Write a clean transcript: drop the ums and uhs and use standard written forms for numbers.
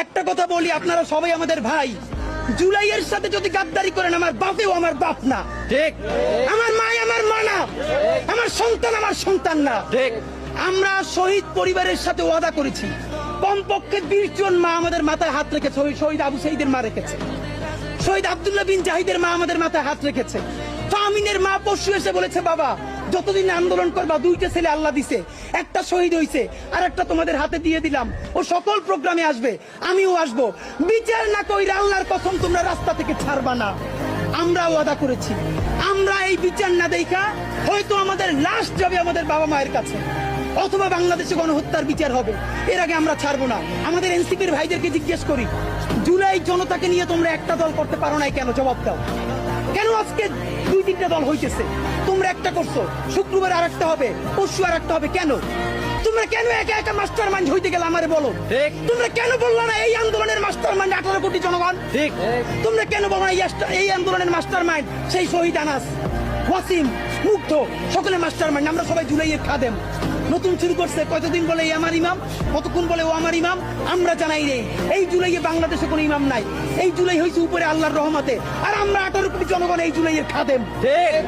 একটা কথা বলি, আপনারা সবাই আমাদের ভাই। জুলাইয়ের সাথে যদি গাদ্দারি করেন, আমার বাপেও আমার বাপ না, ঠিক। আমার মা আমার মা না, আমার সন্তান আমার সন্তান না, ঠিক। আমরা শহীদ পরিবারের সাথে ওয়াদা করেছি, কমপক্ষে 20 জন মা আমাদের মাথায় হাত রেখেছে। শহীদ আবু সাঈদের মা রেখেছে, শহীদ আব্দুল্লাহ বিন জাহিদের মা আমাদের মাথায় হাত রেখেছে। ফাহমিনের মা পরশু এসে বলেছে, বাবা যতদিন আন্দোলন করবা, 2টা ছেলে আল্লাহ দিছে, একটা শহীদ হইছে আর একটা তোমাদের হাতে দিয়ে দিলাম, ও সকল প্রোগ্রামে আসবে, আমিও আসবো। বিচার না কইরা আল্লাহর কসম তোমরা রাস্তা থেকে ছাড়বা না। আমরা ওয়াদা করেছি, আমরা এই বিচার না দেখা হয়তো আমাদের লাশ যাবে আমাদের বাবা মায়ের কাছে, অথবা বাংলাদেশে গণহত্যার বিচার হবে, এর আগে আমরা ছাড়বো না। আমাদের এনসিপির ভাইদেরকে জিজ্ঞেস করি, জুলাই জনতাকে নিয়ে তোমরা একটা দল করতে পারো নাই কেন? জবাব দাও। কেন আজকে 2-3টা দল হইতেছে? তোমরা একটা করছো, শুক্রবার আর একটা হবে, পরশু আর একটা হবে, কেন? তোমরা কেন একা একা মাস্টার মাইন্ড হইতে গেলে আমারে বলো। তোমরা কেন বললো না এই আন্দোলনের মাস্টার মাইন্ড 18 কোটি জনগণ? ঠিক। তোমরা কেন বলো না এই আন্দোলনের মাস্টার মাইন্ড সেই শহীদ আনাস, ওয়াসিম, মুগ্ধ, সকলে মাস্টার মাইন্ড, আমরা সবাই জুলাইয়ের খাদেম। নতুন শুরু করছে, কতদিন বলে এই আমার ইমাম, কতক্ষণ বলে ও আমার ইমাম, আমরা জানাই নেই। এই জুলাইয়ে বাংলাদেশে কোনো ইমাম নাই, এই জুলাই হয়েছে উপরে আল্লাহর রহমতে, আর আমরা 18 কোটি জনগণ এই জুলাইয়ের খাদেম। ঠিক।